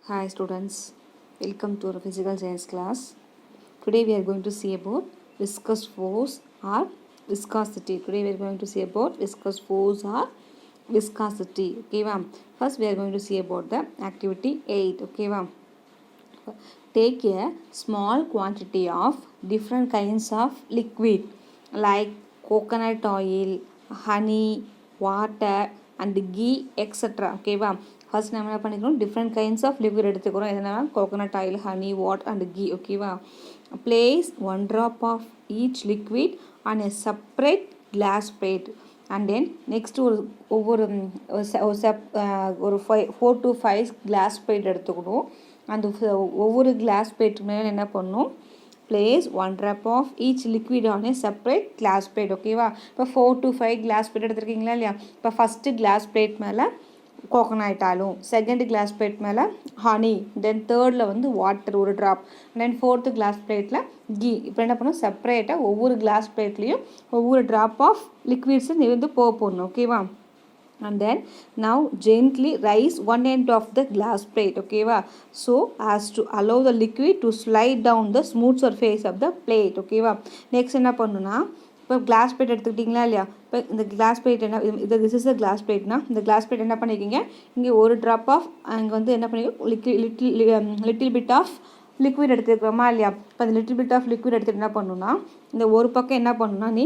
Hi students, welcome to our physical science class. Today we are going to see about viscous force or viscosity. Today we are going to see about viscous force or viscosity. Okay, ma'am. First we are going to see about the activity 8. Okay, ma'am. Take a small quantity of different kinds of liquid like coconut oil, honey, water and ghee etc. ஓகேவா first நம்ம என்ன பண்ணிக்கிறோம் different kinds of liquid எடுத்துக்கிறோம் எதுனா coconut oil honey water and ghee ஓகேவா place 1 drop of each liquid on a separate glass plate and then next ஒவ்வொரு ஒரு 4 to 5 glass plate எடுத்துக்கணும் அந்த ஒவ்வொரு கிளாஸ் பிளேட் மேலே என்ன பண்ணணும் place 1 drop of each liquid on a separate glass plate ஓகேவா இப்போ 4 to 5 glass plate எடுத்துருக்கீங்களா இல்லையா இப்போ ஃபஸ்ட்டு கிளாஸ் பிளேட் மேலே கோகோனட் ஆயிலும் செகண்ட் கிளாஸ் பிளேட் மேலே ஹனி தென் தேர்டில் வந்து வாட்டர் ஒரு ட்ராப் தென் ஃபோர்த்து கிளாஸ் பிளேட்டில் கீ இப்போ என்ன பண்ணணும் செப்பரேட்டாக ஒவ்வொரு கிளாஸ் பிளேட்லேயும் ஒவ்வொரு ட்ராப் ஆஃப் லிக்விட்ஸை நீ வந்து போடணும் ஓகேவா and then now gently raise one end of the glass plate okay va so as to allow the liquid to slide down the smooth surface of the plate okay va next என்ன பண்ணனும்னா இப்போ glass plate எடுத்துக்கிட்டீங்களா இல்லையா இப்போ இந்த glass plate என்ன இது this is the class பிளேட்னா இந்த glass plate என்ன பண்ணிருக்கீங்க இங்கே ஒரு ட்ராப் ஆஃப் அங்கே வந்து என்ன பண்ணிருக்கோம் லிட்டில் பிட் ஆஃப் லிக்விட் எடுத்துக்கிறோமா இல்லையா இப்போ அந்த லிட்டில் பிட் ஆஃப் லிக்விட் எடுத்துகிட்டு என்ன பண்ணணும்னா இந்த ஒரு பக்கம் என்ன பண்ணணும்னா நீ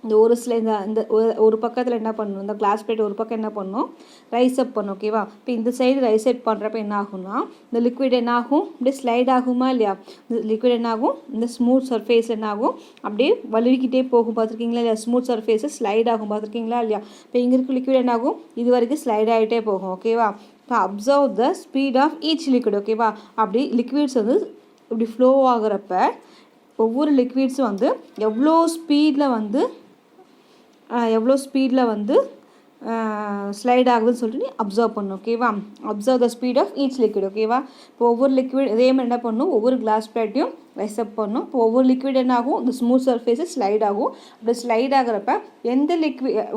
இந்த ஒரு இந்த ஒரு பக்கத்தில் என்ன பண்ணணும் இந்த கிளாஸ் பிளேட் ஒரு பக்கம் என்ன பண்ணணும் ரைஸ் அப் பண்ணும் ஓகேவா இப்போ இந்த சைடு ரைஸ் அப் பண்ணுறப்ப என்ன ஆகும்னா இந்த லிக்விட் என்ன ஆகும் அப்படியே ஸ்லைட் ஆகுமா இல்லையா இந்த லிக்விட் என்ன ஆகும் இந்த ஸ்மூத் சர்ஃபேஸ் என்ன ஆகும் அப்படியே வலிக்கிட்டே போகும் பார்த்துருக்கீங்களா இல்லையா ஸ்மூத் சர்ஃபேஸு ஸ்லைட் ஆகும் பார்த்துருக்கீங்களா இல்லையா இப்போ இங்கே இருக்க லிக்விட் என்ன ஆகும் இது வரைக்கும் ஸ்லைட் ஆகிட்டே போகும் ஓகேவா இப்போ observe the speed of each liquid ஓகேவா அப்படி லிக்விட்ஸ் வந்து இப்படி ஃப்ளோ ஆகுறப்ப ஒவ்வொரு லிக்விட்ஸும் வந்து எவ்வளோ ஸ்பீடில் வந்து ஸ்லைட் ஆகுதுன்னு சொல்லிட்டு நீ அப்சர்வ் பண்ணணும் ஓகேவா observe the speed of each liquid ஓகேவா இப்போ ஒவ்வொரு லிக்விட் இதே மாதிரி என்ன பண்ணணும் ஒவ்வொரு கிளாஸ் பிளேட்டையும் ரைஸ் அப் பண்ணணும் இப்போ ஒவ்வொரு லிக்விட் என்ன ஆகும் இந்த ஸ்மூத் சர்ஃபேஸு ஸ்லைட் ஆகும் அப்படி ஸ்லைட் ஆகிறப்ப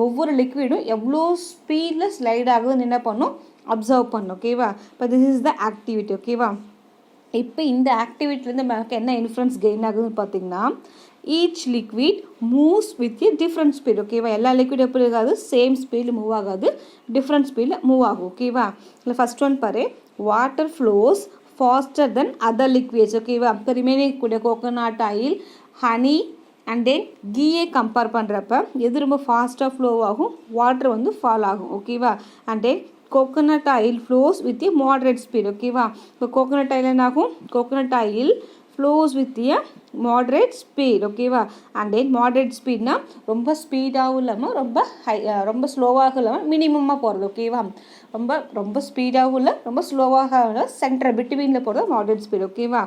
ஒவ்வொரு லிக்விடும் எவ்வளோ ஸ்பீடில் ஸ்லைட் ஆகுதுன்னு என்ன பண்ணணும் அப்சர்வ் பண்ணணும் ஓகேவா இப்போ திஸ் இஸ் த ஆக்டிவிட்டி ஓகேவா இப்போ இந்த ஆக்டிவிட்டிலேருந்து நமக்கு என்ன இன்ஃப்ளூயன்ஸ் கெயின் ஆகுதுன்னு பார்த்தீங்கன்னா each liquid moves with A different speed ஓகேவா எல்லா லிக்விட் எப்படி இருக்காது சேம் ஸ்பீடில் மூவ் ஆகாது டிஃப்ரெண்ட் ஸ்பீடில் மூவ் ஆகும் ஓகேவா இல்லை ஃபஸ்ட் ஒன் பாரு water flows faster then other liquids ஓகேவா இப்போ ரிமைனிங் கூடிய coconut oil honey and then கீயை கம்பேர் பண்ணுறப்ப எது ரொம்ப ஃபாஸ்ட்டாக ஃப்ளோ ஆகும் வாட்டர் வந்து ஃபால் ஆகும் ஓகேவா and then coconut oil flows with a moderate speed ஓகேவா இப்போ coconut oil என்ன ஆகும் coconut oil flows with a moderate speed ஓகேவா அண்ட் தென் moderate ஸ்பீட்னா ரொம்ப ஸ்பீடாகவும் இல்லாமல் ரொம்ப ஸ்லோவாகவும் இல்லாமல் மினிமமாக போகிறது ஓகேவா ரொம்ப ஸ்பீடாகவும் இல்லை ரொம்ப ஸ்லோவாக இல்லை சென்டர் பிட்வீனில் போகிறது மாடரேட் ஸ்பீட் ஓகேவா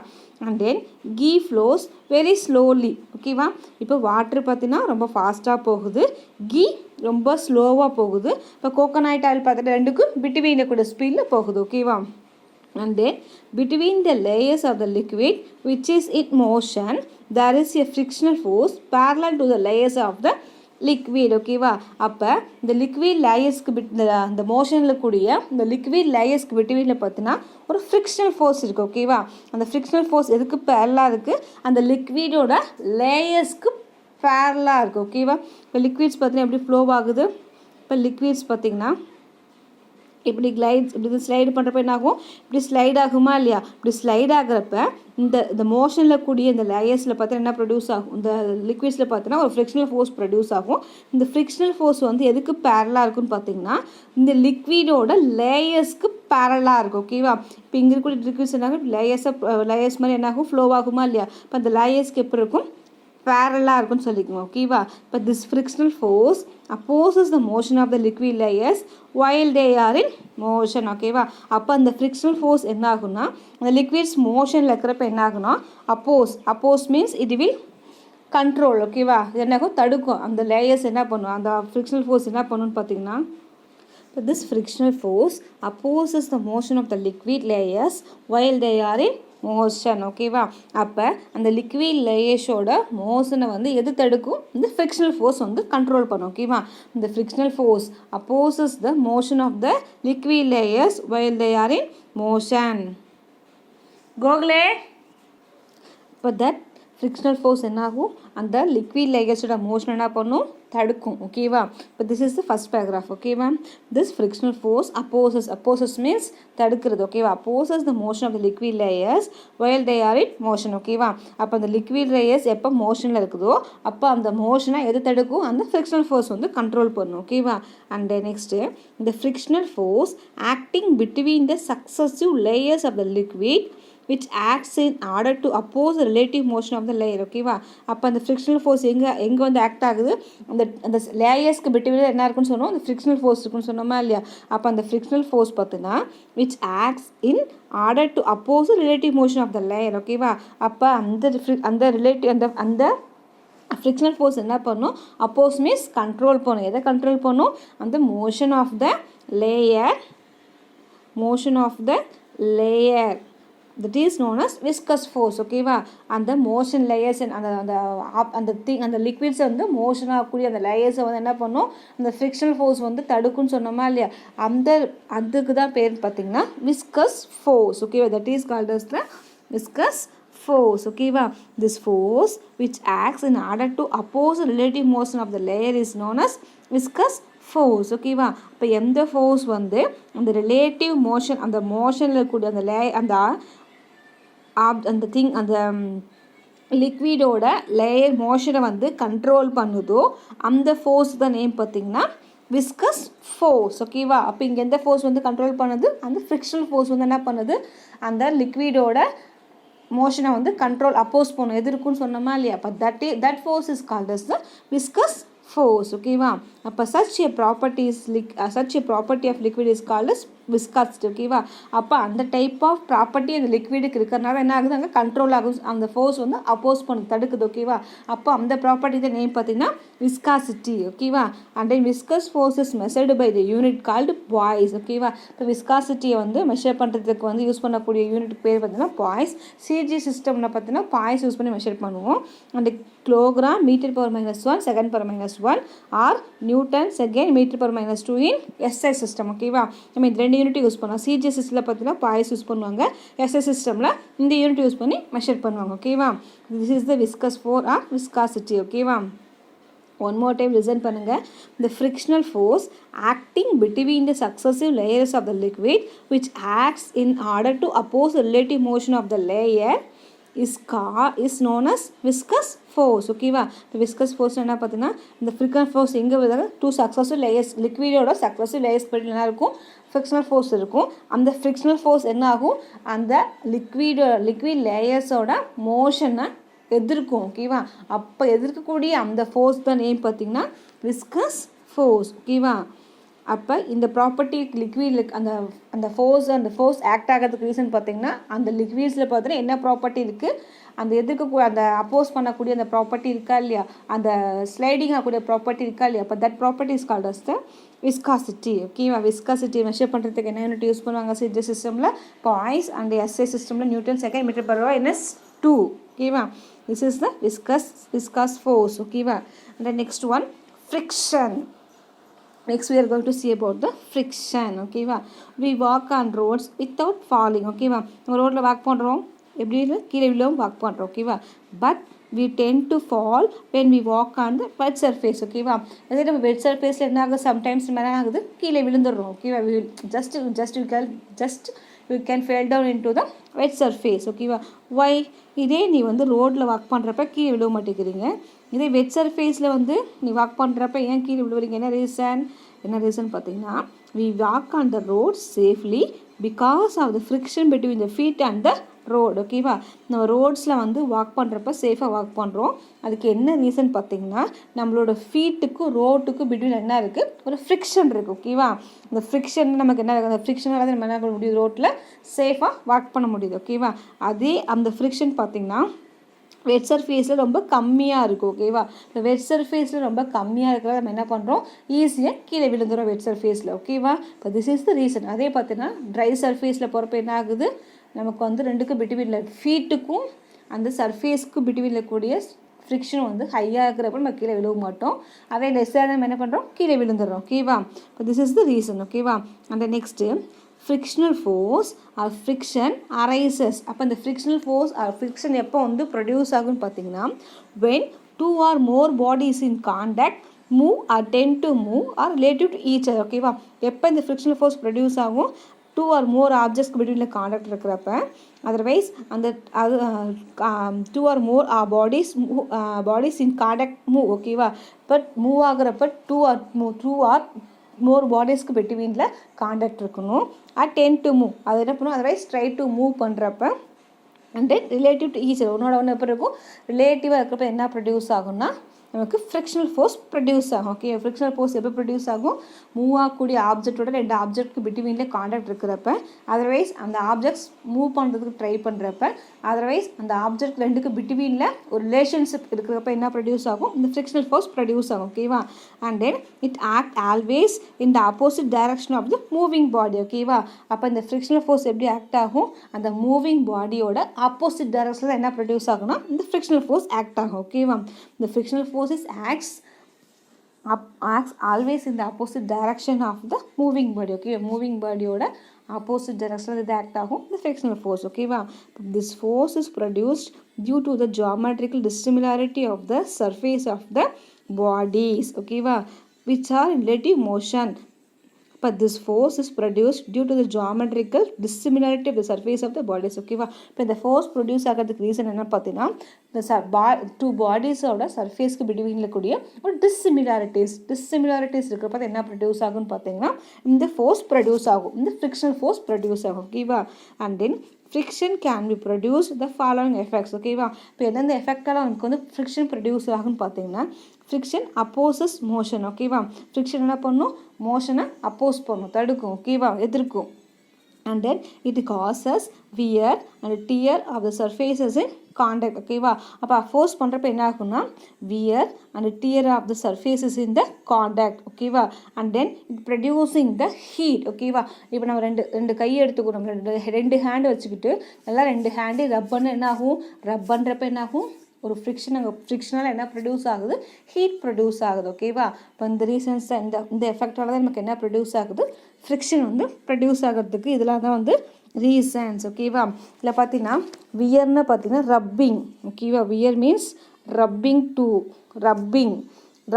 and then ghee flows very slowly ஓகேவா இப்போ வாட்ரு பார்த்தீங்கன்னா ரொம்ப ஃபாஸ்ட்டாக போகுது கீ ரொம்ப ஸ்லோவாக போகுது இப்போ கோகோனட் ஆயில் பார்த்துட்டு ரெண்டுக்கும் பிட்வீனில் கூட ஸ்பீடில் போகுது ஓகேவா and then between the layers of the liquid which is in motion there is a frictional force parallel to the layers of the liquid ஓகேவா அப்போ இந்த லிக்விட் லேயர்ஸ்க்கு இந்த மோஷனில் கூடிய இந்த லிக்விட் லேயர்ஸ்க்கு பிட்வீனில் பார்த்தீங்கன்னா ஒரு ஃப்ரிக்ஷனல் ஃபோர்ஸ் இருக்குது ஓகேவா அந்த ஃப்ரிக்ஷனல் ஃபோர்ஸ் எதுக்கு பேரலாக இருக்குது அந்த லிக்விடோட லேயர்ஸ்க்கு பேரலாக இருக்குது ஓகேவா இப்போ லிக்விட்ஸ் பார்த்தீங்கன்னா எப்படி ஃப்ளோ ஆகுது இப்போ லிக்விட்ஸ் பார்த்திங்கன்னா இப்படி ஸ்லைடு பண்ணுறப்ப என்ன ஆகும் இப்படி ஸ்லைட் ஆகுமா இல்லையா இப்படி ஸ்லைட் ஆகிறப்ப இந்த மோஷனில் கூடிய இந்த லேயர்ஸில் பார்த்தீங்கன்னா என்ன ப்ரொடியூஸ் ஆகும் இந்த லிக்விட்ஸில் பார்த்தீங்கன்னா ஒரு ஃப்ரிக்ஷனல் ஃபோர்ஸ் ப்ரொடியூஸ் ஆகும் இந்த ஃப்ரிக்ஷனல் ஃபோர்ஸ் வந்து எதுக்கு பேரலாக இருக்குன்னு பார்த்தீங்கன்னா இந்த லிக்விடோட லேயர்ஸ்க்கு பேரலாக இருக்கும் ஓகேவா இப்போ இங்கே இருக்கக்கூடிய லிக்விட்ஸ் என்ன ஆகும் லேயர்ஸ் மாதிரி என்ன ஆகும் ஃப்ளோ ஆகுமா இல்லையா இப்போ அந்த லேயர்ஸ்க்கு எப்படி இருக்கும் பேரலாக இருக்குன்னு சொல்லிக்கோங்க ஓகேவா இப்போ this frictional force opposes the motion of the liquid layers while they are in motion ஓகேவா அப்போ அந்த ஃப்ரிக்ஷனல் ஃபோர்ஸ் என்ன ஆகும்னா அந்த லிக்விட்ஸ் மோஷனில் இருக்கிறப்ப என்ன ஆகுனா அப்போஸ் மீன்ஸ் இட் வில் கண்ட்ரோல் ஓகேவா இது என்ன ஆகும் தடுக்கும் அந்த லேயர்ஸ் என்ன பண்ணும் அந்த ஃப்ரிக்ஷனல் ஃபோர்ஸ் என்ன பண்ணுன்னு பார்த்தீங்கன்னா But this frictional force opposes the motion of the liquid layers while they are in motion. ஓகேவா? அப்போ அந்த லிக்விட் லேயர்ஸோட மோஷனை வந்து எது தடுக்கும்? இந்த ஃப்ரிக்ஷனல் ஃபோர்ஸ் வந்து கண்ட்ரோல் பண்ணும். ஓகேவா? இந்த frictional force opposes the motion of the liquid layers while they are in motion. Gokhale, இப்போ தட் ஃப்ரிக்ஷனல் ஃபோர்ஸ் என்ன ஆகும்? அந்த லிக்விட் லேயர்ஸோட மோஷன் என்ன பண்ணும்? தடுக்கும். ஓகேவா? இப்போ this is the first paragraph. ஓகேவா? This frictional force opposes means தடுக்கிறது. ஓகேவா? Opposes the motion of the liquid layers while they are in motion. ஓகேவா? அப்போ அந்த லிக்விட் லேயர்ஸ் எப்போ மோஷனில் இருக்குதோ அப்போ அந்த மோஷனை எது தடுக்கும்? அந்த ஃப்ரிக்ஷனல் ஃபோர்ஸ் வந்து கண்ட்ரோல் பண்ணும். ஓகேவா? அண்ட் நெக்ஸ்ட்டு இந்த frictional force acting between the successive layers of the liquid which acts in order to oppose the relative motion of the layer. ஓகேவா? அப்போ அந்த ஃப்ரிக்ஷனல் ஃபோர்ஸ் எங்கே வந்து ஆக்ட் ஆகுது? அந்த லேயர்ஸ்க்கு பிட்வீன் என்ன இருக்குன்னு சொன்னோம்? அந்த ஃப்ரிக்ஷனல் ஃபோர்ஸ் இருக்குன்னு சொன்னோமா இல்லையா? அப்போ அந்த ஃப்ரிக்ஷனல் ஃபோர்ஸ் பார்த்தீங்கன்னா which acts in order to oppose the relative motion of the layer. ஓகேவா? அப்போ அந்த ரிலேட்டிவ் அந்த ஃப்ரிக்ஷனல் ஃபோர்ஸ் என்ன பண்ணும்? அப்போஸ் மீன்ஸ் கண்ட்ரோல் பண்ணும். எதை கண்ட்ரோல் பண்ணும்? அந்த motion of the layer that is known as viscous force. ஓகேவா? அந்த மோஷன் லேயர்ஸ் அந்த லிக்விட்ஸை வந்து மோஷன் ஆகக்கூடிய அந்த லேயர்ஸை வந்து என்ன பண்ணும்? அந்த ஃப்ரிக்ஷனல் ஃபோர்ஸ் வந்து தடுக்குன்னு சொன்னோமா இல்லையா? அதுக்கு தான் பேர் பார்த்தீங்கன்னா விஸ்கஸ் ஃபோர்ஸ். ஓகேவா? That is called as the viscous force. ஓகேவா? this force which acts in order to oppose the relative motion of the layer is known as viscous force. ஓகேவா? இப்போ எந்த ஃபோர்ஸ் வந்து அந்த ரிலேட்டிவ் மோஷன் அந்த மோஷனில் இருக்கக்கூடிய அந்த லிக்விடோட லேயர் மோஷனை வந்து கண்ட்ரோல் பண்ணுதோ அந்த ஃபோர்ஸ் தான் நேம் பார்த்திங்கன்னா விஸ்கஸ் ஃபோர்ஸ். ஓகேவா? அப்போ இங்கே எந்த ஃபோர்ஸ் வந்து கண்ட்ரோல் பண்ணுது? அந்த ஃப்ரிக்ஷனல் ஃபோர்ஸ் வந்து என்ன பண்ணுது? அந்த லிக்விடோட மோஷனை வந்து கண்ட்ரோல் அப்போஸ் பண்ணும். எது இருக்குன்னு சொன்னோமா இல்லையா? அப்போ that force is called as the viscous force. ஓகேவா? அப்போ such a property of liquid is called as viscosity. ஓகேவா? அப்போ அந்த டைப் ஆஃப் ப்ராப்பர்ட்டி அந்த லிக்விடுக்கு இருக்கிறனால என்ன ஆகுது? அங்கே கண்ட்ரோல் ஆகுது. அந்த ஃபோர்ஸ் வந்து அப்போஸ் பண்ணு தடுக்குது. ஓகேவா? அப்போ அந்த ப்ராப்பர்ட்டி தான் நேம் பார்த்தீங்கன்னா விஸ்காசிட்டி. ஓகேவா? And then viscous force is measured by the unit called poise. ஓகேவா? இப்போ விஸ்காசிட்டியை வந்து மெஷர் பண்ணுறதுக்கு வந்து யூஸ் பண்ணக்கூடிய யூனிட் பேர் பார்த்தீங்கன்னா பாய்ஸ். சிஜி சிஸ்டம்ல பார்த்தீங்கன்னா பாய்ஸ் யூஸ் பண்ணி மெஷர் பண்ணுவோம். அந்த kilogram metre power -1 second power -1 or newton second metre power -2 in S I system. ஓகேவா? நம்ம இந்த 2 யூனிட் யூஸ் பண்ணுவோம். சிஜி சிஸ்டமில் பார்த்தீங்கன்னா பாய்ஸ் யூஸ் பண்ணுவாங்க. எஸ்ஐ சிஸ்டமில் இந்த யூனிட் யூஸ் பண்ணி மெஷர் பண்ணுவாங்க. ஓகேவா? This is the viscous force or viscosity. ஓகேவா? ஒன் மோர் டைம் லிசன் பண்ணுங்க. The frictional force acting between the successive layers of the liquid which acts in order to oppose the relative motion of the layer is known as viscous force. ஓகேவா? இப்போ viscous force என்ன பார்த்தீங்கன்னா இந்த frictional force எங்கே வருது? 2 successive layers லிக்விடோட successive layers படி என்ன இருக்கும்? ஃப்ரிக்ஷனல் ஃபோர்ஸ் இருக்கும். அந்த ஃப்ரிக்ஷனல் ஃபோர்ஸ் என்ன ஆகும்? அந்த லிக்விட் லேயர்ஸோட மோஷனை எதிர்க்கும். ஓகேவா? அப்போ எதிர்க்கக்கூடிய அந்த ஃபோர்ஸ் தான் நேம் பார்த்தீங்கன்னா விஸ்கஸ் ஃபோர்ஸ். ஓகேவா? அப்போ இந்த ப்ராப்பர்ட்டி லிக்விட் அந்த ஃபோர்ஸ் ஆக்ட் ஆகிறதுக்கு ரீசன் பார்த்தீங்கன்னா அந்த லிக்விட்ஸில் பார்த்தீங்கன்னா என்ன ப்ராப்பர்ட்டி இருக்குது? அந்த எதிர்க்கக்கூடிய அந்த அப்போஸ் பண்ணக்கூடிய அந்த ப்ராப்பர்ட்டி இருக்கா இல்லையா? அந்த ஸ்லைடிங் ஆகக்கூடிய ப்ராப்பர்ட்டி இருக்கா இல்லையா? அப்போ that property is called as the viscosity. ஓகேவா? விஸ்காசிட்டி மெஷர் பண்ணுறதுக்கு என்ன யூனிட் யூஸ் பண்ணுவாங்க? சிஜி சிஸ்டமில் பாய்ஸ் அண்ட் எஸ்ஐ சிஸ்டமில் நியூட்டன் செகண்ட் மீட்டர் பர் -2. ஓகேவா? This is the viscous force. ஓகேவா? and the next one friction. Next we are going to see about the friction. ஓகேவா? we walk on roads without falling. ஓகேவா? நம்ம ரோட்டில் walk பண்ணுறோம், எப்படி கீழே விழுவும் வாக் பண்ணுறோம். ஓகேவா? But we tend to fall when we walk on the wet surface. ஓகேவா? அதே நம்ம வெட் சர்ஃபேஸில் என்ன ஆகுது? சம்டைம்ஸ் என்ன ஆகுது? கீழே விழுந்துடுறோம். ஓகேவா? you can fall down into the wet surface. ஓகேவா? why? இதே நீ வந்து ரோட்டில் வாக் பண்ணுறப்ப கீழே விழுவ மாட்டேங்கிறீங்க. இதே வெட் சர்ஃபேஸில் வந்து நீ வாக் பண்ணுறப்ப ஏன் கீழே விழுவுறீங்க? என்ன ரீசன் பார்த்தீங்கன்னா we walk on the road safely because of the friction between the feet and the road. ஓகேவா? நம்ம ரோட்ஸில் வந்து வாக் பண்ணுறப்ப சேஃபாக வாக் பண்ணுறோம். அதுக்கு என்ன ரீசன் பார்த்தீங்கன்னா நம்மளோட ஃபீட்டுக்கும் ரோட்டுக்கும் பிட்வீன் என்ன இருக்குது? ஒரு ஃப்ரிக்ஷன் இருக்குது. ஓகேவா? இந்த ஃப்ரிக்ஷன் நமக்கு என்ன இருக்குது? அந்த ஃப்ரிக்ஷனால் நம்ம என்ன பண்ண முடியுது? ரோட்டில் சேஃபாக வாக் பண்ண முடியுது. ஓகேவா? அதே அந்த ஃப்ரிக்ஷன் பார்த்தீங்கன்னா வெட் சர்ஃபேஸில் ரொம்ப கம்மியாக இருக்கும். ஓகேவா? இப்போ வெட் சர்ஃபேஸில் ரொம்ப கம்மியாக இருக்கிறத நம்ம என்ன பண்ணுறோம், ஈஸியாக கீழே விழுந்துடும் வெட் சர்ஃபேஸில். ஓகேவா? இப்போ திஸ் இஸ் த ரீசன். அதே பார்த்தீங்கன்னா ட்ரை சர்ஃபேஸில் போகிறப்ப என்ன ஆகுது, நமக்கு வந்து ரெண்டுக்கும் பிட்வீனில் ஃபீட்டுக்கும் அந்த சர்ஃபேஸ்க்கு பிட்வீனில் கூடிய ஃப்ரிக்ஷன் வந்து ஹையாக இருக்கிறப்ப நம்ம கீழே விழுவ மாட்டோம். அதே லெஸ்ஸாக நம்ம என்ன பண்ணுறோம், கீழே விழுந்துடுறோம். ஓகேவா? இப்போ திஸ் இஸ் த ரீசன். ஓகேவா? அந்த next frictional force or friction arises. அப்போ இந்த frictional force or friction எப்போ வந்து ப்ரொடியூஸ் ஆகுன்னு பார்த்தீங்கன்னா, when two or more bodies in contact move or tend to move or relative to each other. ஓகேவா? எப்போ இந்த frictional force ப்ரொடியூஸ் ஆகும், டூ ஆர் மோர் ஆப்ஜெக்ட்ஸ்க்கு பிட்வீனில் காண்டாக்ட் இருக்கிறப்ப. அதர்வைஸ் அந்த அது two or more bodies in contact move. ஓகேவா? பட் மூவ் ஆகிறப்ப டூ ஆர் மோர் பாடிஸ்க்கு பிட்வீனில் காண்டாக்ட் இருக்கணும். டென் டு மூவ், அது என்ன பண்ணும், அதர்வைஸ் ட்ரை டு மூவ் பண்ணுறப்ப and then relative to each ஒன்னோட ஒன்று எப்போ இருக்கும், ரிலேட்டிவாக இருக்கிறப்ப என்ன ப்ரொடியூஸ் ஆகும்னா நமக்கு ஃப்ரிக்ஷனல் ஃபோர்ஸ் ப்ரொடியூஸ் ஆகும். ஓகே, ஃப்ரிக்ஷனல் ஃபோர்ஸ் எப்போ ப்ரொடியூஸ் ஆகும், மூவ் ஆகக்கூடிய ஆப்ஜெக்டோட ரெண்டு ஆப்ஜெக்ட்டுக்கு பிட்வீனில் காண்டாக்ட் இருக்கிறப்ப, அதர்வைஸ் அந்த ஆப்ஜெக்ட்ஸ் மூவ் பண்ணுறதுக்கு ட்ரை பண்ணுறப்ப, அதர்வைஸ் அந்த ஆப்ஜெக்ட் ரெண்டுக்கு பிட்வீனில் ஒரு ரிலேஷன்ஷிப் இருக்கிறப்ப என்ன ப்ரொடியூஸ் ஆகும், இந்த ஃப்ரிக்ஷனல் ஃபோர்ஸ் ப்ரொடியூஸ் ஆகும். ஓகேவா? And then it act always in the opposite direction of the moving body. ஓகேவா? அப்போ இந்த ஃப்ரிக்ஷனல் ஃபோர்ஸ் எப்படி ஆக்ட் ஆகும், அந்த மூவிங் பாடியோட ஆப்போசிட் டைரக்ஷனில் என்ன ப்ரொடியூஸ் ஆகும்னா இந்த ஃப்ரிக்ஷனல் ஃபோர்ஸ் ஆக்ட் ஆகும். ஓகேவா? இந்த frictional force acts always in the opposite direction of the moving body. Okay, moving body oda opposite direction இது act ஆகும் the frictional force. Okay வா? This force is produced due to the geometrical dissimilarity of the surface of the bodies. Okay வா? Which are in relative motion. But this force is produced due to the geometrical dissimilarity of the surface of the bodies. ஓகேவா? இப்போ இந்த force produce ஆகிறதுக்கு reason என்ன பார்த்தீங்கன்னா, இந்த two பாடிஸோட சர்ஃபேஸ்க்கு பிட்வீனில் கூடிய ஒரு டிஸ்சிமிலாரிட்டிஸ் இருக்கிறப்ப என்ன ப்ரொடியூஸ் ஆகும்னு பார்த்தீங்கன்னா இந்த ஃபோர்ஸ் ப்ரொடியூஸ் ஆகும், இந்த ஃப்ரிக்ஷனல் ஃபோர்ஸ் ப்ரொடியூஸ் ஆகும். ஓகேவா? And then friction can be produce the following effects. ஓகேவா? இப்போ எந்தெந்த எஃபெக்டால் நமக்கு வந்து ஃப்ரிக்ஷன் ப்ரொடியூஸ் ஆகுன்னு பார்த்தீங்கன்னா, ஃப்ரிக்ஷன் அப்போசஸ் மோஷன். ஓகேவா? ஃப்ரிக்ஷன் என்ன பண்ணும், மோஷனை அப்போஸ் பண்ணும், தடுக்கும். ஓகேவா? எதிர்க்கும். And then it causes wear and tear of the surfaces in contact. ஓகேவா? அப்போ ஃபோர்ஸ் பண்ணுறப்ப என்ன ஆகும்னா wear and tear of the surfaces in the contact. ஓகேவா? and then it producing the heat. ஓகேவா? இப்போ நம்ம ரெண்டு கை எடுத்துக்கணும், ரெண்டு ஹேண்டு வச்சுக்கிட்டு நல்லா ரெண்டு ஹேண்டு ரப் பண்ண என்ன ஆகும், ரப் பண்ணுறப்ப என்ன ஆகும், ஒரு ஃப்ரிக்ஷனால் என்ன ப்ரொடியூஸ் ஆகுது, ஹீட் ப்ரொடியூஸ் ஆகுது. ஓகேவா? இப்போ இந்த ரீசன்ஸ் இந்த எஃபெக்டால் தான் நமக்கு என்ன ப்ரொடியூஸ் ஆகுது, ஃப்ரிக்ஷன் வந்து ப்ரொடியூஸ் ஆகிறதுக்கு இதெல்லாம் தான் வந்து ரீசன்ஸ். ஓகேவா? இதில் பார்த்தீங்கன்னா வியர்னு பார்த்தீங்கன்னா ரப்பிங். ஓகேவா? Wear means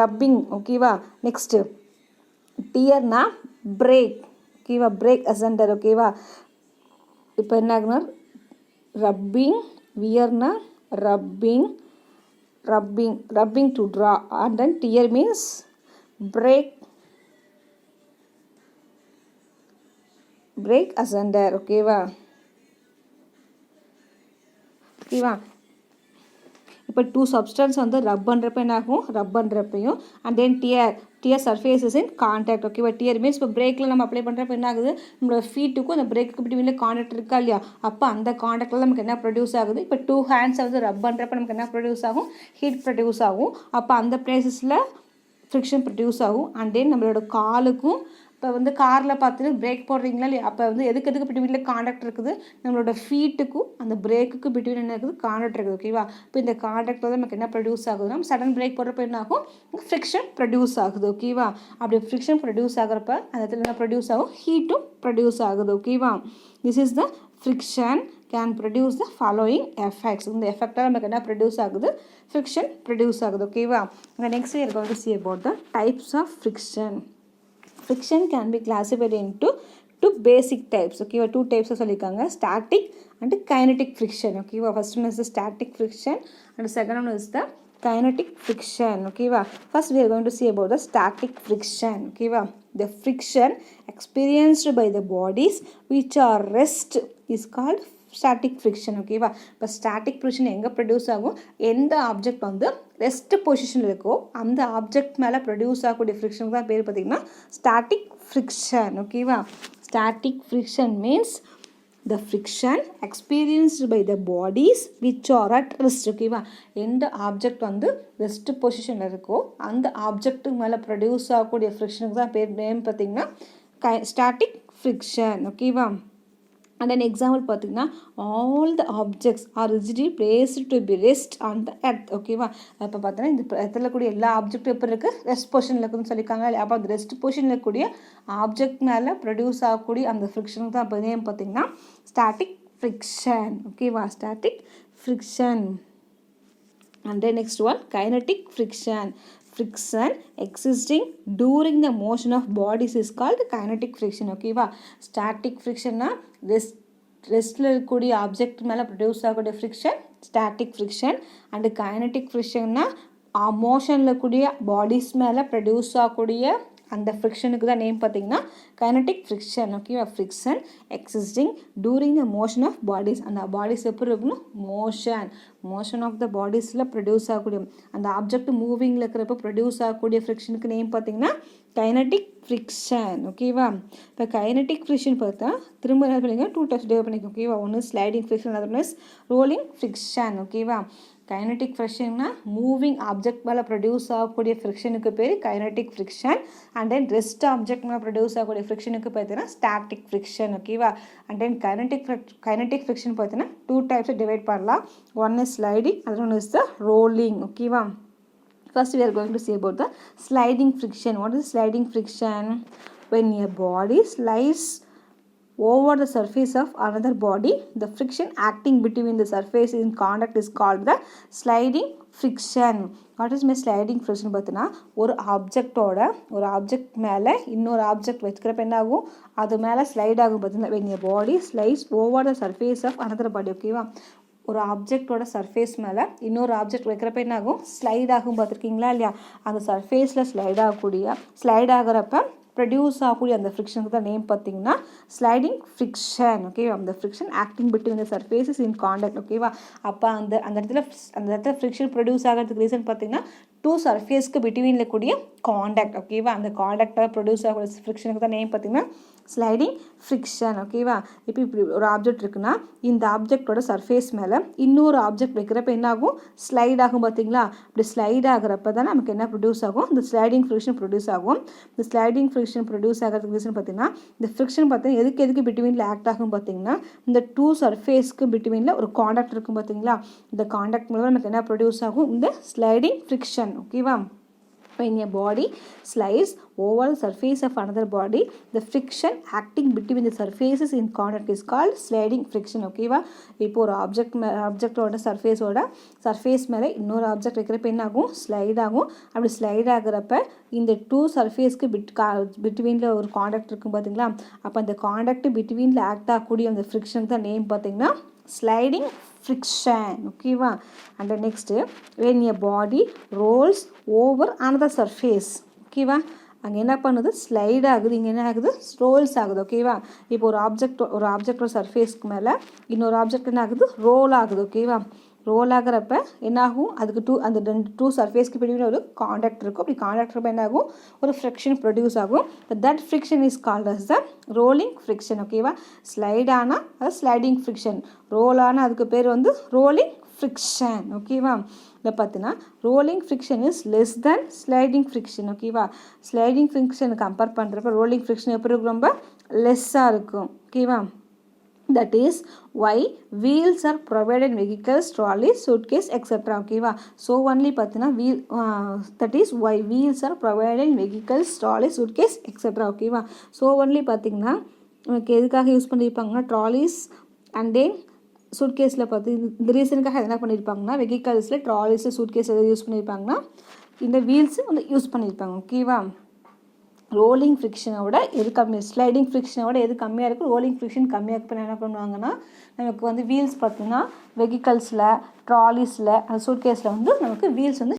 rubbing. ஓகேவா? நெக்ஸ்ட்டு டியர்னா பிரேக். ஓகேவா? Break asunder. ஓகேவா? இப்போ என்ன ஆகுனா ரப்பிங், வியர்னா rubbing to draw, and then tear means break asunder. ஓகேவா? இப்போ டூ சப்ஸ்டன்ஸ் வந்து ரப் பண்ணுறப்ப என்ன ஆகும், ரப் பண்ணுறப்பையும் and then tear surfaces in contact. ஓகேவா? டியர் மீன்ஸ் இப்போ பிரேக்கில் நம்ம அப்ளை பண்ணுறப்ப என்ன ஆகுது, நம்மளோட ஃபீட்டுக்கும் அந்த பிரேக்கு பிட்வீனில் கான்டாக்ட் இருக்கா இல்லையா, அப்போ அந்த கான்டாக்டில் நமக்கு என்ன ப்ரொடியூஸ் ஆகுது, இப்போ டூ ஹேண்ட்ஸை வந்து ரப் பண்ணுறப்ப நமக்கு என்ன ப்ரொடியூஸ் ஆகும், ஹீட் ப்ரொடியூஸ் ஆகும். அப்போ அந்த பிளேசஸில் ஃப்ரிக்ஷன் ப்ரொடியூஸ் ஆகும். அண்ட் தென் நம்மளோட காலுக்கும், இப்போ வந்து காரில் பார்த்துட்டு பிரேக் போடுறீங்களா இல்லையா, அப்போ வந்து எதுக்கு பிட்வீனில் காண்டாக்ட் இருக்குது, நம்மளோட ஃபீட்டுக்கும் அந்த பிரேக்குக்கு பிட்வீன் என்ன இருக்குது, காண்டாக்ட் இருக்குது. ஓகேவா? இப்போ இந்த காண்டாக்டில் தான் நமக்கு என்ன ப்ரொடியூஸ் ஆகுதுன்னா, சடன் பிரேக் போடுறப்ப என்ன ஆகும், ஃப்ரிக்ஷன் ப்ரொடியூஸ் ஆகுது. ஓகேவா? அப்படி ஃப்ரிக்ஷன் ப்ரொடியூஸ் ஆகிறப்ப அந்த இடத்துல என்ன ப்ரொடியூஸ் ஆகும், ஹீட்டும் ப்ரொடியூஸ் ஆகுது. ஓகேவா? This is the friction can produce the following effects. இந்த எஃபெக்டாக நமக்கு என்ன ப்ரொடியூஸ் ஆகுது, ஃப்ரிக்ஷன் ப்ரொடியூஸ் ஆகுது. ஓகேவா? Next we are going to see about the types of friction. Friction can be classified into two basic types. Okay, two types சொல்லிருக்காங்க, static and kinetic friction. Okay, first one is the static friction and second one is the kinetic friction. Okay, first we are going to see about the static friction. Okay, the friction experienced by the bodies which are rest is called static friction. ஓகேவா? இப்போ static friction எங்கே produce ஆகும், எந்த object வந்து rest பொசிஷனில் இருக்கோ அந்த object மேலே ப்ரொடியூஸ் ஆகக்கூடிய ஃப்ரிக்ஷனுக்கு தான் பேர் பார்த்திங்கன்னா ஸ்டாட்டிக் ஃப்ரிக்ஷன். ஓகேவா? Static friction means the friction experienced by the bodies which are at rest. ஓகேவா, எந்த ஆப்ஜெக்ட் வந்து ரெஸ்ட் பொசிஷனில் இருக்கோ அந்த ஆப்ஜெக்ட்டுக்கு மேலே ப்ரொடியூஸ் ஆகக்கூடிய ஃப்ரிக்ஷனுக்கு தான் பேர் நேம் பார்த்தீங்கன்னா ஸ்டாட்டிக் ஃப்ரிக்ஷன். ஓகேவா, and an example பார்த்தீங்கன்னா all the objects are rigidly placed to be rest on the earth. ஓகேவா, இப்போ பார்த்தீங்கன்னா இந்த இடத்துல கூடிய எல்லா ஆப்ஜெக்டும் எப்படி இருக்குது, ரெஸ்ட் பொசிஷனில் இருக்குதுன்னு சொல்லியிருக்காங்க. அப்போ அந்த ரெஸ்ட் பொசிஷனில் இருக்கக்கூடிய ஆப்ஜெக்ட் மேலே ப்ரொடியூஸ் ஆகக்கூடிய அந்த ஃப்ரிக்ஷனுக்கு தான் இப்போ நேம் பார்த்தீங்கன்னா ஸ்டாட்டிக் ஃப்ரிக்ஷன். ஓகேவா, static friction. and then next one kinetic friction. Friction existing during the motion of bodies is called kinetic friction. ஓகேவா, ஸ்டாட்டிக் ஃப்ரிக்ஷன்னா ரெஸ்ட்டில் இருக்கக்கூடிய ஆப்ஜெக்ட் மேலே ப்ரொடியூஸ் ஆகக்கூடிய friction static friction. And kinetic ஃப்ரிக்ஷன்னா மோஷனில் கூடிய பாடிஸ் மேலே ப்ரொடியூஸ் ஆகக்கூடிய அந்த ஃப்ரிக்ஷனுக்கு தான் நேம் பார்த்தீங்கன்னா கைனட்டிக் ஃப்ரிக்ஷன். ஓகேவா, friction existing during the motion of bodies. அந்த பாடிஸ் எப்படி இருக்கணும், மோஷன் ஆஃப் த பாடிஸில் ப்ரொடியூஸ் ஆகக்கூடிய அந்த ஆப்ஜெக்ட் மூவிங்கில் இருக்கிறப்ப ப்ரொடியூஸ் ஆகக்கூடிய ஃப்ரிக்ஷனுக்கு நேம் பார்த்தீங்கன்னா கைனட்டிக் ஃப்ரிக்ஷன். ஓகேவா, இப்போ கைனட்டிக் ஃப்ரிக்ஷன் பார்த்தா திரும்ப என்ன பண்ணிங்க 2 டைப்ஸ் டிவைட் பண்ணிக்கோங்க. ஓகேவா, ஒன்று sliding friction, other one is rolling friction. ஓகேவா, கைனட்டிக் ஃப்ரிக்ஷன்னா மூவிங் ஆப்ஜெக்ட் மேலே ப்ரொடியூஸ் ஆகக்கூடிய ஃப்ரிக்ஷனுக்கு பேர் kinetic friction. And then rest object மேலே ப்ரொடியூஸ் ஆகக்கூடிய ஃப்ரிக்ஷனுக்கு பார்த்தீங்கன்னா ஸ்டாட்டிக் ஃப்ரிக்ஷன். ஓகேவா, அண்ட் தென் கைனட்டிக் ஃப்ரிக்ஷன் பார்த்தீங்கன்னா 2 டைப்ஸ் டிவைட் பண்ணலாம். One is sliding, other one is the rolling. ஓகேவா, first we are going to see about the sliding friction. What is sliding friction? When a body slides over the surface of another body, the friction acting between the surface in contact is called the sliding friction. What is my sliding friction? பார்த்தீங்கன்னா ஒரு object மேலே இன்னொரு object வச்சுக்கிறப்ப என்ன ஆகும், அது மேலே slide ஆகும். பார்த்தீங்கன்னா when a body slides over the surface of another body. ஓகேவா, ஒரு ஆப்ஜெக்டோட சர்ஃபேஸ் மேலே இன்னொரு ஆப்ஜெக்ட் வைக்கிறப்ப என்ன ஆகும், ஸ்லைட் ஆகும். பார்த்துருக்கீங்களா இல்லையா, அந்த சர்ஃபேஸில் ஸ்லைட் ஆகிறப்ப ப்ரொடியூஸ் ஆகக்கூடிய அந்த ஃப்ரிக்ஷனுக்கு தான் நேம் பார்த்தீங்கன்னா ஸ்லைடிங் ஃப்ரிக்ஷன். ஓகேவா, அந்த ஃப்ரிக்ஷன் ஆக்டிங் பிட்வீன் த சர்ஃபேஸஸ் இன் காண்டாக்ட். ஓகேவா, அப்போ அந்த இடத்துல ஃப்ரிக்ஷன் ப்ரொடியூஸ் ஆகிறதுக்கு ரீசன் பார்த்தீங்கன்னா 2 சர்ஃபேஸ்க்கு பிட்வீனில் கூடிய காண்டாக்ட். ஓகேவா, அந்த காண்டாக்டாக ப்ரொடியூஸ் ஆகக்கூடிய ஃப்ரிக்ஷனுக்கு தான் நேம் பார்த்தீங்கன்னா ஸ்லைடிங் ஃப்ரிக்ஷன். ஓகேவா, இப்போ இப்படி ஒரு ஆப்ஜெக்ட் இருக்குன்னா இந்த ஆப்ஜெக்டோட சர்ஃபேஸ் மேலே இன்னொரு ஆப்ஜெக்ட் வைக்கிறப்ப என்ன ஆகும், ஸ்லைட் ஆகும். பார்த்தீங்களா, இப்படி ஸ்லைட் ஆகிறப்ப தான் நமக்கு என்ன ப்ரொடியூஸ் ஆகும், இந்த ஸ்லைடிங் ஃப்ரிக்ஷன் ப்ரொடியூஸ் ஆகும். இந்த ஸ்லைடிங் ஃப்ரிக்ஷன் ப்ரொடியூஸ் ஆகிறதுக்கு ரீசன் பார்த்தீங்கன்னா இந்த ஃப்ரிக்ஷன் பார்த்தீங்கன்னா எதுக்கு பிட்வீனில் ஆக்ட் ஆகும் பார்த்தீங்கன்னா இந்த 2 சர்ஃபேஸ்க்கு பிட்வீனில் ஒரு காண்டாக்ட் இருக்கும். பார்த்தீங்களா, இந்த காண்டாக்ட் மூலமாக நமக்கு என்ன ப்ரொடியூஸ் ஆகும், இந்த ஸ்லைடிங் ஃப்ரிக்ஷன். ஓகேவா, when a body slides over the surface of another body, the friction acting between the surfaces in contact is called sliding friction. ஓகேவா, இப்போ ஒரு ஆப்ஜெக்டோட சர்ஃபேஸ் மேலே இன்னொரு ஆப்ஜெக்ட் வைக்கிறப்ப என்ன ஆகும், ஸ்லைட் ஆகும். அப்படி ஸ்லைட் ஆகிறப்ப இந்த 2 சர்ஃபேஸ்க்கு பிட்வீனில் ஒரு காண்டாக்ட் இருக்கும். பார்த்தீங்களா, அப்போ அந்த காண்டாக்ட் பிட்வீனில் ஆக்ட் ஆகக்கூடிய அந்த ஃப்ரிக்ஷனுக்கு தான் நேம் பார்த்தீங்கன்னா ஸ்லைடிங் friction. ஓகேவா, and next when a body rolls over another surface. ஓகேவா, அங்கே என்ன பண்ணுது, ஸ்லைட் ஆகுது, இங்கே என்ன ஆகுது, ரோல்ஸ் ஆகுது. ஓகேவா, இப்போ ஒரு ஆப்ஜெக்டோட சர்ஃபேஸ்க்கு மேலே இன்னொரு ஆப்ஜெக்ட் என்ன ஆகுது, ரோல் ஆகுது. ஓகேவா, ரோல் ஆகிறப்ப என்னாகும், அதுக்கு அந்த 2 சர்ஃபேஸ்க்கு பிடிவில் ஒரு காண்டாக்ட் இருக்கும். அப்படி காண்டாக்ட் இருப்ப என்ன ஆகும், ஒரு ஃப்ரிக்ஷன் ப்ரொடியூஸ் ஆகும். That friction is called as the rolling friction. ஓகேவா, ஸ்லைட் ஆனால் அது ஸ்லைடிங் ஃப்ரிக்ஷன், ரோல் ஆனால் அதுக்கு பேர் வந்து ரோலிங் ஃப்ரிக்ஷன். ஓகேவா, இதை பார்த்தீங்கன்னா rolling friction is less than sliding friction. ஓகேவா, ஸ்லைடிங் ஃப்ரிக்ஷனை கம்பேர் பண்ணுறப்ப ரோலிங் ஃப்ரிக்ஷன் எப்படி இருக்கும், ரொம்ப லெஸ்ஸாக இருக்கும். ஓகேவா, that is why wheels are provided in vehicles, trolleys, suitcase, etc. ஓகேவா, so only பார்த்தீங்கன்னா that is why wheels are provided in vehicles, trolleys, suitcase, etc. ஓகேவா, so only பார்த்தீங்கன்னா நமக்கு எதுக்காக யூஸ் பண்ணியிருப்பாங்கன்னா ட்ராலிஸ் அண்ட் தென் சூட்கேஸில் பார்த்து இந்த ரீசனுக்காக என்ன பண்ணியிருப்பாங்கன்னா வெஹிக்கல்ஸில் ட்ராலிஸில் சூட்கேஸ் எதாவது யூஸ் பண்ணியிருப்பாங்கன்னா இந்த வீல்ஸு வந்து யூஸ் பண்ணியிருப்பாங்க. ஓகேவா, ரோலிங் ஃப்ரிக்ஷனோட எது கம்மியாக, ஸ்லைடிங் ஃப்ரிக்ஷனோட எது கம்மியாக இருக்குது, ரோலிங் ஃப்ரிக்ஷன் கம்மியாக இருப்பேன் என்ன பண்ணுவாங்கன்னா நமக்கு வந்து வீல்ஸ் பார்த்தீங்கன்னா வெஹிக்கல்ஸில் ட்ராலிஸில் சூட்கேஸில் வந்து நமக்கு வீல்ஸ் வந்து